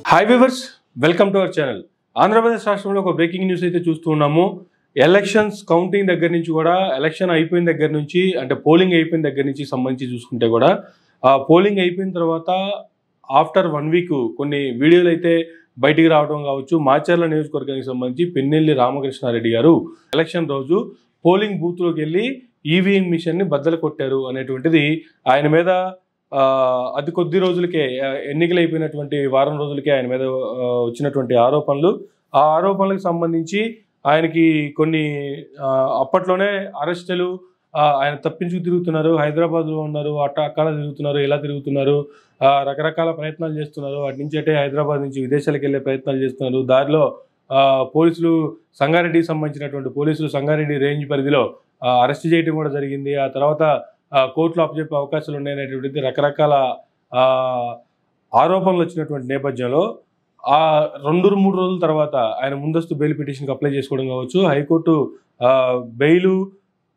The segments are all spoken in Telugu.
Hi viewers, welcome to our channel. Andhra Pradesh రాష్ట్రంలో ఒక బ్రేకింగ్ న్యూస్ అయితే చూస్తూ ఉన్నాము. ఎలక్షన్స్ కౌంటింగ్ దగ్గర నుంచి కూడా, ఎలక్షన్ అయిపోయిన దగ్గర నుంచి, అంటే పోలింగ్ అయిపోయిన దగ్గర నుంచి సంబంధించి చూసుకుంటే కూడా, పోలింగ్ అయిపోయిన తర్వాత ఆఫ్టర్ 1 వీక్ కొన్ని వీడియోలు అయితే బయటికి రావడం కావచ్చు. మాచర్ల నియోజకవర్గానికి సంబంధించి పిన్నెల్లి రామకృష్ణారెడ్డి గారు ఎలక్షన్ రోజు పోలింగ్ బూత్లోకి వెళ్ళి ఈవీఎం మిషన్ని బద్దలు కొట్టారు అనేటువంటిది ఆయన మీద అతి కొద్ది రోజులకే, ఎన్నికలు అయిపోయినటువంటి వారం రోజులకే ఆయన మీద వచ్చినటువంటి ఆరోపణలు. ఆ ఆరోపణలకు సంబంధించి ఆయనకి కొన్ని అప్పట్లోనే అరెస్టులు, ఆయన తప్పించుకు తిరుగుతున్నారు, హైదరాబాద్లో ఉన్నారు, అక్కడ తిరుగుతున్నారు, ఇలా తిరుగుతున్నారు, రకరకాల ప్రయత్నాలు చేస్తున్నారు. అటు నుంచి అంటే హైదరాబాద్ నుంచి విదేశాలకు వెళ్ళే ప్రయత్నాలు చేస్తున్నారు. దారిలో పోలీసులు, సంగారెడ్డికి సంబంధించినటువంటి పోలీసులు సంగారెడ్డి రేంజ్ పరిధిలో అరెస్ట్ చేయడం కూడా జరిగింది. ఆ తర్వాత కోర్టులో అప్పచెప్పే అవకాశాలు ఉన్నాయనేటువంటిది రకరకాల ఆరోపణలు వచ్చినటువంటి నేపథ్యంలో 2-3 రోజుల తర్వాత ఆయన ముందస్తు బెయిల్ పిటిషన్కి అప్లై చేసుకోవడం కావచ్చు. హైకోర్టు బెయిల్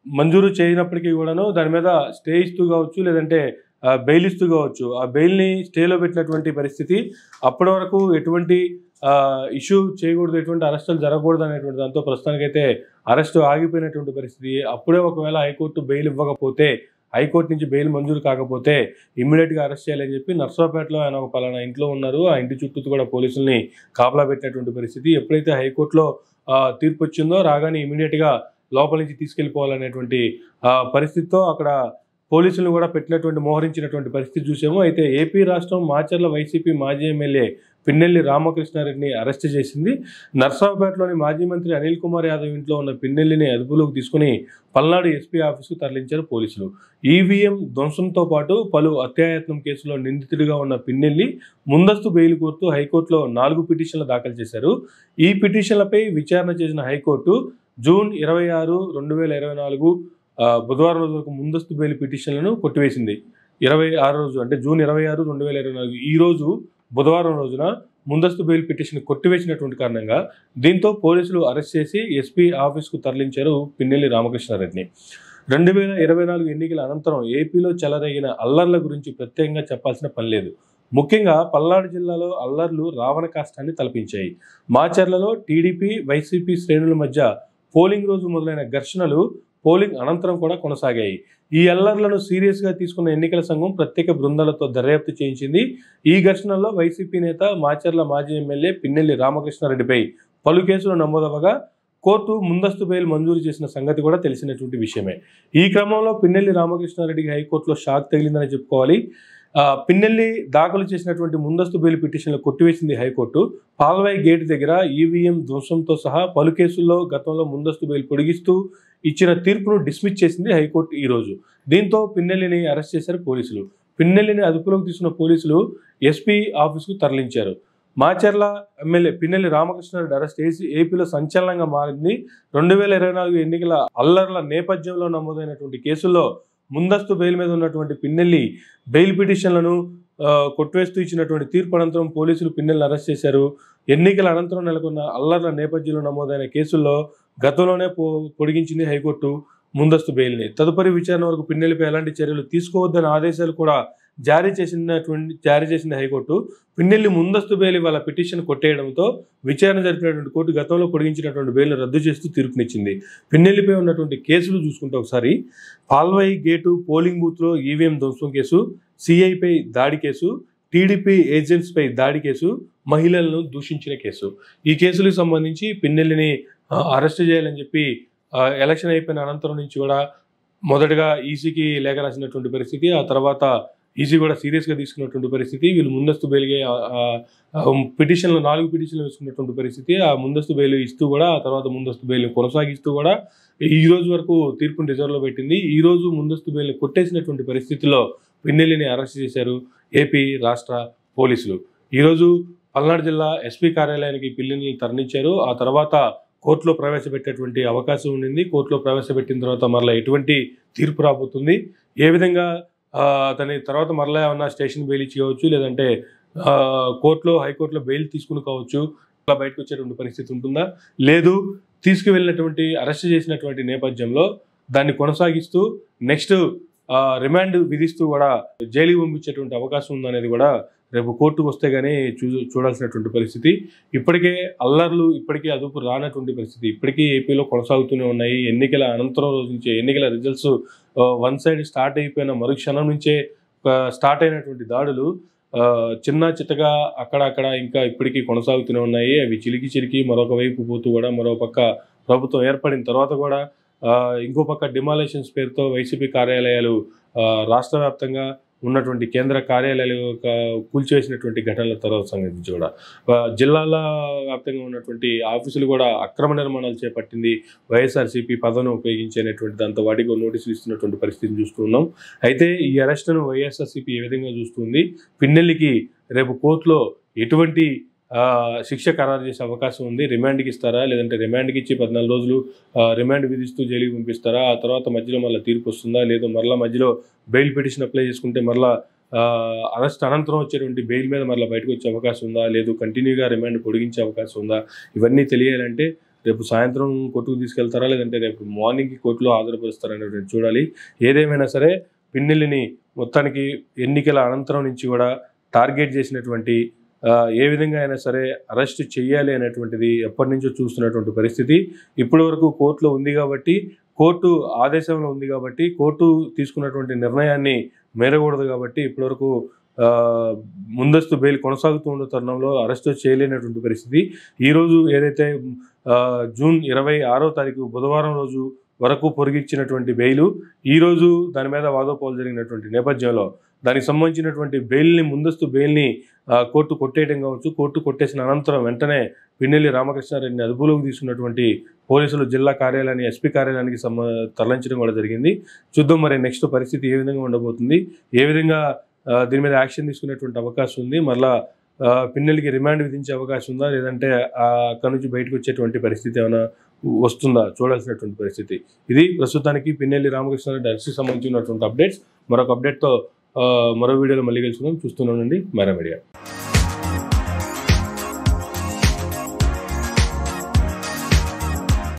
మంజూరు చేయనప్పటికీ కూడాను దాని మీద స్టే ఇస్తూ కావచ్చు, లేదంటే బెయిల్ ఇస్తూ కావచ్చు. ఆ బెయిల్ని స్టేలో పెట్టినటువంటి పరిస్థితి. అప్పటి వరకు ఎటువంటి ఇష్యూ చేయకూడదు, ఎటువంటి అరెస్టులు జరగకూడదు అనేటువంటి దాంతో ప్రస్తుతానికైతే అరెస్టు ఆగిపోయినటువంటి పరిస్థితి. అప్పుడే ఒకవేళ హైకోర్టు బెయిల్ ఇవ్వకపోతే, హైకోర్టు నుంచి బెయిల్ మంజూరు కాకపోతే ఇమ్మీడియట్గా అరెస్ట్ చేయాలని చెప్పి నర్సాపేటలో ఆయన ఒక పలానా ఇంట్లో ఉన్నారు, ఆ ఇంటి చుట్టూ కూడా పోలీసుల్ని కాపలా పెట్టినటువంటి పరిస్థితి. ఎప్పుడైతే హైకోర్టులో తీర్పు వచ్చిందో రాగానే ఇమ్మీడియట్గా లోపల నుంచి తీసుకెళ్ళిపోవాలనేటువంటి పరిస్థితితో అక్కడ పోలీసులను కూడా పెట్టినటువంటి, మోహరించినటువంటి పరిస్థితి చూసాము. అయితే ఏపీ రాష్ట్రం మాచర్ల వైసీపీ మాజీ ఎమ్మెల్యే పిన్నెల్లి రామకృష్ణారెడ్డిని అరెస్ట్ చేసింది. నర్సాపేటలోని మాజీ మంత్రి అనిల్ కుమార్ యాదవ్ ఇంట్లో ఉన్న పిన్నెల్లిని అదుపులోకి తీసుకుని పల్నాడు ఎస్పీ ఆఫీసుకు తరలించారు పోలీసులు. ఈవీఎం ధ్వంసంతో పాటు పలు అత్యాయత్నం కేసులో నిందితుడిగా ఉన్న పిన్నెల్లి ముందస్తు బెయిల్ కోరుతూ హైకోర్టులో 4 పిటిషన్లు దాఖలు చేశారు. ఈ పిటిషన్లపై విచారణ చేసిన హైకోర్టు జూన్ 26, 2024 బుధవారం రోజు వరకు ముందస్తు బెయిల్ పిటిషన్లను కొట్టివేసింది. 26 రోజు అంటే జూన్ 26, 2024 ఈ రోజు బుధవారం రోజున ముందస్తు బెయిల్ పిటిషన్ కొట్టివేసినటువంటి కారణంగా దీంతో పోలీసులు అరెస్ట్ చేసి ఎస్పీ ఆఫీస్కు తరలించారు పిన్నెల్లి రామకృష్ణారెడ్డిని. 2024 ఎన్నికల అనంతరం ఏపీలో చెలరేగిన అల్లర్ల గురించి ప్రత్యేకంగా చెప్పాల్సిన పని లేదు. ముఖ్యంగా పల్నాడు జిల్లాలో అల్లర్లు రావణ కాష్టాన్ని తలపించాయి. మాచర్లలో టీడీపీ, వైసీపీ శ్రేణుల మధ్య పోలింగ్ రోజు మొదలైన ఘర్షణలు పోలింగ్ అనంతరం కూడా కొనసాగాయి. ఈ అల్లర్లను సీరియస్గా తీసుకున్న ఎన్నికల సంఘం ప్రత్యేక బృందాలతో దర్యాప్తు చేయించింది. ఈ ఘర్షణల్లో వైసీపీ నేత, మాచర్ల మాజీ ఎమ్మెల్యే పిన్నెల్లి రామకృష్ణారెడ్డిపై పలు కేసులు నమోదవగా కోర్టు ముందస్తు బెయిల్ మంజూరు చేసిన సంగతి కూడా తెలిసినటువంటి విషయమే. ఈ క్రమంలో పిన్నెల్లి రామకృష్ణారెడ్డికి హైకోర్టులో షాక్ తగిలిందని చెప్పుకోవాలి. పిన్నెల్లి దాఖలు చేసినటువంటి ముందస్తు బెయిల్ పిటిషన్లు కొట్టివేసింది హైకోర్టు. పాల్వాయి గేట్ దగ్గర ఈవీఎం ధ్వంసంతో సహా పలు కేసుల్లో గతంలో ముందస్తు బెయిల్ పొడిగిస్తూ ఇచ్చిన తీర్పును డిస్మిస్ చేసింది హైకోర్టు ఈరోజు. దీంతో పిన్నెల్లిని అరెస్ట్ చేశారు పోలీసులు. పిన్నెల్లిని అదుపులోకి తీసుకున్న పోలీసులు ఎస్పీ ఆఫీస్కు తరలించారు. మాచర్ల ఎమ్మెల్యే పిన్నెల్లి రామకృష్ణారెడ్డి అరెస్ట్ ఏపీలో సంచలనంగా మారింది. 2024 ఎన్నికల అల్లర్ల నేపథ్యంలో నమోదైనటువంటి కేసుల్లో ముందస్తు బెయిల్ మీద ఉన్నటువంటి పిన్నెల్లి బెయిల్ పిటిషన్లను కొట్టివేస్తూ ఇచ్చినటువంటి తీర్పు అనంతరం పోలీసులు పిన్నెల్లిని అరెస్ట్ చేశారు. ఎన్నికల అనంతరం నెలకొన్న అల్లర్ల నేపథ్యంలో నమోదైన కేసుల్లో గతంలోనే పొడిగించింది హైకోర్టు ముందస్తు బెయిల్ని. తదుపరి విచారణ వరకు పిన్నెల్లిపై ఎలాంటి చర్యలు తీసుకోవద్దన్న ఆదేశాలు కూడా జారీ చేసింది హైకోర్టు. పిన్నెల్లి ముందస్తు బెయిల్ వాళ్ళ పిటిషన్ కొట్టేయడంతో విచారణ జరిపినటువంటి కోర్టు గతంలో పొడిగించినటువంటి బెయిల్ను రద్దు చేస్తూ తీర్పునిచ్చింది. పిన్నెల్లిపై ఉన్నటువంటి కేసులు చూసుకుంటే ఒకసారి పాల్వాయి గేటు పోలింగ్ బూత్లో ఈవీఎం ధ్వంసం కేసు, సిఐపై దాడి కేసు, టీడీపీ ఏజెంట్స్పై దాడి కేసు, మహిళలను దూషించిన కేసు. ఈ కేసులకు సంబంధించి పిన్నెల్లిని అరెస్ట్ చేయాలని చెప్పి ఎలక్షన్ అయిపోయిన అనంతరం నుంచి కూడా మొదటగా ఈసీకి లేఖ రాసినటువంటి పరిస్థితి. ఆ తర్వాత ఈసీ కూడా సీరియస్గా తీసుకున్నటువంటి పరిస్థితి. వీళ్ళు ముందస్తు బెయిల్గా పిటిషన్లు 4 పిటిషన్లు వేసుకున్నటువంటి పరిస్థితి. ఆ ముందస్తు బెయిల్ ఇస్తూ కూడా, ఆ తర్వాత ముందస్తు బెయిల్ కొనసాగిస్తూ కూడా ఈ రోజు వరకు తీర్పును రిజర్వ్లో పెట్టింది. ఈ రోజు ముందస్తు బెయిల్ కొట్టేసినటువంటి పరిస్థితిలో పిన్నెల్లిని అరెస్ట్ చేశారు ఏపీ రాష్ట్ర పోలీసులు. ఈరోజు పల్నాడు జిల్లా ఎస్పీ కార్యాలయానికి పిన్నెల్లిని తరలించారు. ఆ తర్వాత కోర్టులో ప్రవేశపెట్టేటువంటి అవకాశం ఉండింది. కోర్టులో ప్రవేశపెట్టిన తర్వాత మరలా ఎటువంటి తీర్పు రాబోతుంది, ఏ విధంగా దాని తర్వాత మరలా ఏమన్నా స్టేషన్ బెయిల్ ఇచ్చి కావచ్చు, లేదంటే కోర్టులో హైకోర్టులో బెయిల్ తీసుకుని కావచ్చు, అలా బయటకు వచ్చేటువంటి పరిస్థితి ఉంటుందా, లేదు తీసుకువెళ్ళినటువంటి అరెస్ట్ చేసినటువంటి నేపథ్యంలో దాన్ని కొనసాగిస్తూ నెక్స్ట్ రిమాండ్ విధిస్తూ కూడా జైలుకి పంపించేటువంటి అవకాశం ఉందనేది కూడా రేపు కోర్టుకు వస్తే కానీ చూడాల్సినటువంటి పరిస్థితి. ఇప్పటికే అల్లర్లు ఇప్పటికీ అదుపు రానటువంటి పరిస్థితి ఇప్పటికీ ఏపీలో కొనసాగుతూనే ఉన్నాయి. ఎన్నికల అనంతరం రోజు నుంచే ఎన్నికల రిజల్ట్స్ వన్ సైడ్ స్టార్ట్ అయిపోయిన మరుక్షణం నుంచే స్టార్ట్ అయినటువంటి దాడులు చిన్న చిత్తగా అక్కడక్కడ ఇంకా ఇప్పటికీ కొనసాగుతూనే ఉన్నాయి. అవి చిలికి మరొక వైపు పోతూ కూడా మరో పక్క ప్రభుత్వం ఏర్పడిన తర్వాత కూడా ఇంకో పక్క డిమాలేషన్స్ పేరుతో వైసీపీ కార్యాలయాలు రాష్ట్ర వ్యాప్తంగా ఉన్నటువంటి కేంద్ర కార్యాలయాలు కూల్చివేసినటువంటి ఘటనల తర్వాత సంబంధించి కూడా జిల్లాల వ్యాప్తంగా ఉన్నటువంటి ఆఫీసులు కూడా అక్రమ నిర్మాణాలు చేపట్టింది వైఎస్ఆర్సీపీ పదవిని ఉపయోగించేటువంటి దాంతో వాటికి నోటీసులు ఇస్తున్నటువంటి పరిస్థితిని చూస్తున్నాం. అయితే ఈ అరెస్టును వైఎస్ఆర్సీపీ ఏ విధంగా చూస్తుంది, పిన్నెల్లికి రేపు కోర్టులో ఎటువంటి శిక్ష ఖరారు చేసే అవకాశం ఉంది, రిమాండ్కి ఇస్తారా లేదంటే రిమాండ్కి ఇచ్చి 14 రోజులు రిమాండ్ విధిస్తూ జైలుకి పంపిస్తారా, ఆ తర్వాత మధ్యలో మళ్ళీ తీర్పు వస్తుందా, లేదు మరలా మధ్యలో బెయిల్ పిటిషన్ అప్లై చేసుకుంటే మరలా అరెస్ట్ అనంతరం వచ్చేటువంటి బెయిల్ మీద మరలా బయటకు వచ్చే అవకాశం ఉందా, లేదు కంటిన్యూగా రిమాండ్ పొడిగించే అవకాశం ఉందా, ఇవన్నీ తెలియాలంటే రేపు సాయంత్రం కోర్టుకు తీసుకెళ్తారా లేదంటే రేపు మార్నింగ్కి కోర్టులో హాజరుపరుస్తారా అనేది చూడాలి. ఏదేమైనా సరే పిన్నెల్లిని మొత్తానికి ఎన్నికల అనంతరం నుంచి కూడా టార్గెట్ చేసినటువంటి ఏ విధంగా అయినా సరే అరెస్ట్ చేయాలి అనేటువంటిది ఎప్పటి నుంచో చూస్తున్నటువంటి పరిస్థితి. ఇప్పటి వరకు కోర్టులో ఉంది కాబట్టి, కోర్టు ఆదేశంలో ఉంది కాబట్టి, కోర్టు తీసుకున్నటువంటి నిర్ణయాన్ని మేరకూడదు కాబట్టి ఇప్పటివరకు ముందస్తు బెయిల్ కొనసాగుతూ ఉన్న తరుణంలో అరెస్ట్ చేయలేనటువంటి పరిస్థితి. ఈరోజు ఏదైతే జూన్ 26వ తారీఖు బుధవారం రోజు వరకు పొడిగించినటువంటి బెయిలు ఈరోజు దాని మీద వాదోపాలు జరిగినటువంటి నేపథ్యంలో దానికి సంబంధించినటువంటి బెయిల్ని ముందస్తు బెయిల్ని కోర్టు కొట్టేయడం కావచ్చు. కోర్టు కొట్టేసిన అనంతరం వెంటనే పిన్నెల్లి రామకృష్ణారెడ్డిని అదుపులోకి తీసుకున్నటువంటి పోలీసులు జిల్లా కార్యాలయాన్ని ఎస్పీ కార్యాలయానికి తరలించడం కూడా జరిగింది. చూద్దాం మరి నెక్స్ట్ పరిస్థితి ఏ విధంగా ఉండబోతుంది, ఏ విధంగా దీని మీద యాక్షన్ తీసుకునేటువంటి అవకాశం ఉంది, మళ్ళా పిన్నెల్లికి రిమాండ్ విధించే అవకాశం ఉందా లేదంటే అక్కడ నుంచి బయటకు వచ్చేటువంటి పరిస్థితి ఏమైనా వస్తుందా చూడాల్సినటువంటి పరిస్థితి. ఇది ప్రస్తుతానికి పిన్నెల్లి రామకృష్ణారెడ్డి అరెస్ట్కి సంబంధించినటువంటి అప్డేట్స్. మరొక అప్డేట్తో మరో వీడియోలో మళ్ళీ కలుసుకుందాం. చూస్తూనే ఉండండి మైరా మీడియా.